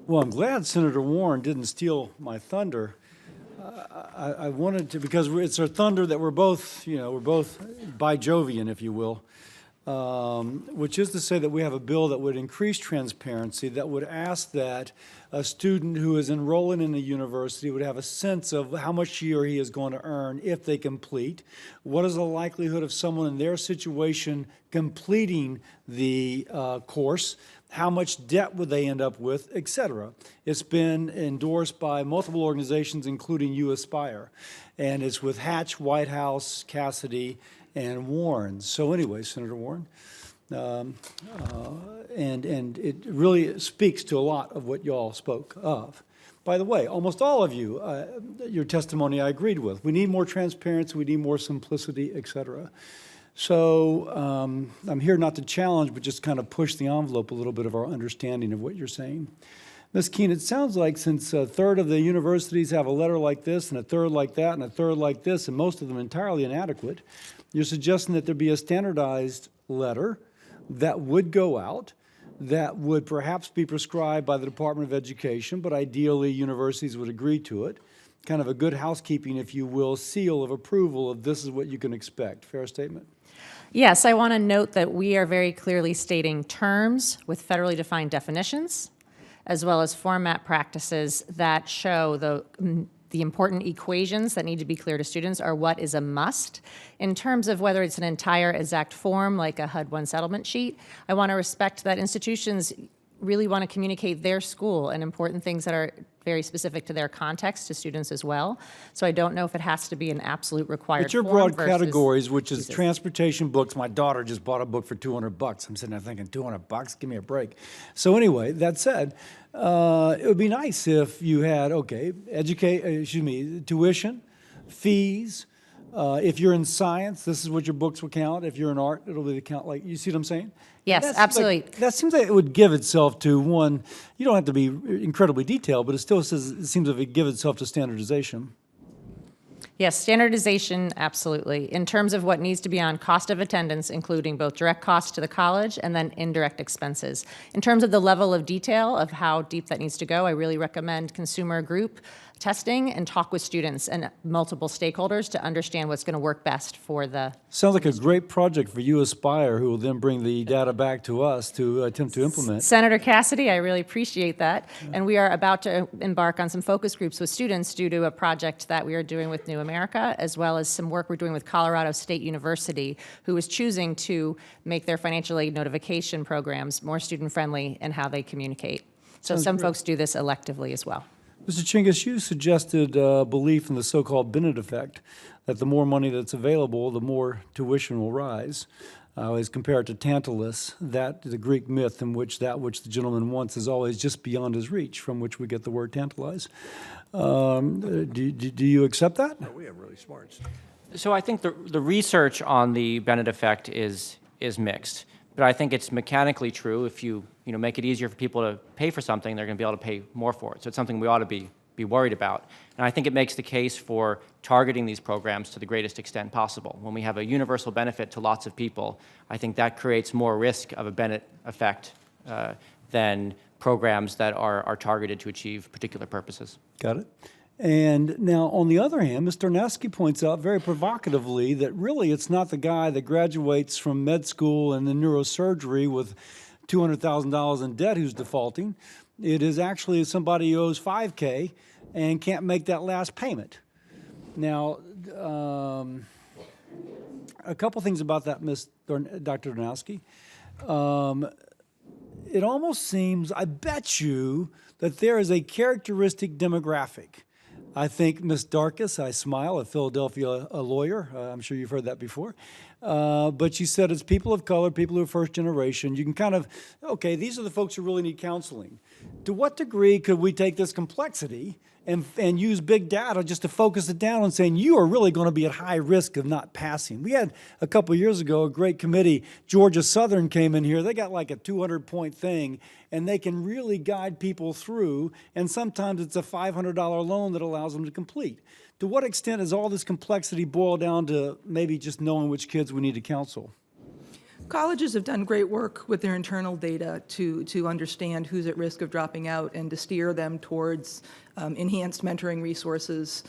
Well, I'm glad Senator Warren didn't steal my thunder. I wanted to, because it's our thunder that we're both bijovian, if you will, which is to say that we have a bill that would increase transparency, that would ask that a student who is enrolling in a university would have a sense of how much she or he is going to earn if they complete. What is the likelihood of someone in their situation completing the course? How much debt would they end up with, et cetera. It's been endorsed by multiple organizations, including You Aspire. And it's with Hatch, White House, Cassidy, and Warren. So anyway, Senator Warren, and it really speaks to a lot of what y'all spoke of. By the way, almost all of you, your testimony I agreed with. We need more transparency, we need more simplicity, et cetera. So I'm here not to challenge, but just kind of push the envelope a little bit of our understanding of what you're saying. Ms. Keene, it sounds like since a third of the universities have a letter like this, and a third like that, and a third like this, and most of them entirely inadequate, you're suggesting that there be a standardized letter that would go out, that would perhaps be prescribed by the Department of Education, but ideally universities would agree to it. Kind of a good housekeeping, if you will, seal of approval of this is what you can expect. Fair statement? Yes, I want to note that we are very clearly stating terms with federally defined definitions, as well as format practices that show the important equations that need to be clear to students are what is a must. In terms of whether it's an entire exact form, like a HUD-1 settlement sheet, I want to respect that institutions really want to communicate their school and important things that are very specific to their context to students as well. So I don't know if it has to be an absolute required But your form broad categories, which is pieces. Transportation books. My daughter just bought a book for $200. I'm sitting there thinking, $200? Give me a break. So anyway, that said, it would be nice if you had, okay, tuition, fees. If you're in science, this is what your books will count. If you're in art, it'll be the count. Like, you see what I'm saying? Yes, absolutely. That seems like it would give itself to one. You don't have to be incredibly detailed, but it still says it seems like it would give itself to standardization. Yes, standardization, absolutely. In terms of what needs to be on cost of attendance, including both direct costs to the college and then indirect expenses. In terms of the level of detail of how deep that needs to go, I really recommend consumer group testing and talk with students and multiple stakeholders to understand what's going to work best for the Sounds like a great project for You Aspire, who will then bring the data back to us to attempt to implement. Senator Cassidy, I really appreciate that. And we are about to embark on some focus groups with students due to a project that we are doing with New America, as well as some work we're doing with Colorado State University, who is choosing to make their financial aid notification programs more student-friendly in how they communicate. So some folks do this electively as well. Mr. Chingus, you suggested belief in the so-called Bennett effect, that the more money that's available, the more tuition will rise. As compared to Tantalus, that the Greek myth in which that which the gentleman wants is always just beyond his reach, from which we get the word tantalize. Do you accept that? No, we have really smarts. So I think the research on the Bennett effect is mixed. But I think it's mechanically true. If you make it easier for people to pay for something, they're going to be able to pay more for it. So it's something we ought to be worried about. And I think it makes the case for targeting these programs to the greatest extent possible. When we have a universal benefit to lots of people, I think that creates more risk of a Bennett effect than programs that are targeted to achieve particular purposes. Got it. And now, on the other hand, Mr. Arnowski points out very provocatively that really it's not the guy that graduates from med school and then neurosurgery with $200,000 in debt who's defaulting. It is actually somebody who owes $5K and can't make that last payment. Now, a couple things about that, Dr. Arnowski. It almost seems, I bet you, that there is a characteristic demographic. I think Ms. Darkus, I smile, a Philadelphia lawyer, I'm sure you've heard that before, but she said it's people of color, people who are first generation. You can kind of, okay, these are the folks who really need counseling. To what degree could we take this complexity and use big data just to focus it down on saying you are really going to be at high risk of not passing? We had a couple of years ago a great committee. Georgia Southern came in here. They got like a 200-point thing, and they can really guide people through, and sometimes it's a $500 loan that allows them to complete. To what extent is all this complexity boiled down to maybe just knowing which kids we need to counsel? Colleges have done great work with their internal data to understand who's at risk of dropping out and to steer them towards enhanced mentoring resources,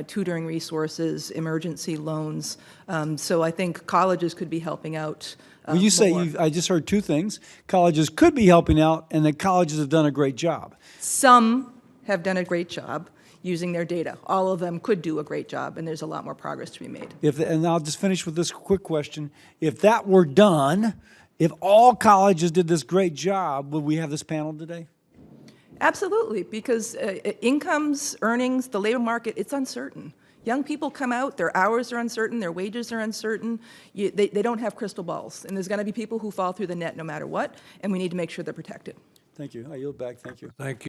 tutoring resources, emergency loans. So I think colleges could be helping out When you say, more. I just heard two things. Colleges could be helping out, and that colleges have done a great job. Some have done a great job using their data. All of them could do a great job, and there's a lot more progress to be made. And I'll just finish with this quick question. If that were done, if all colleges did this great job, would we have this panel today? Absolutely, because incomes, earnings, the labor market, it's uncertain. Young people come out, their hours are uncertain, their wages are uncertain. They don't have crystal balls, and there's going to be people who fall through the net no matter what, and we need to make sure they're protected. Thank you. I yield back. Thank you. Thank you.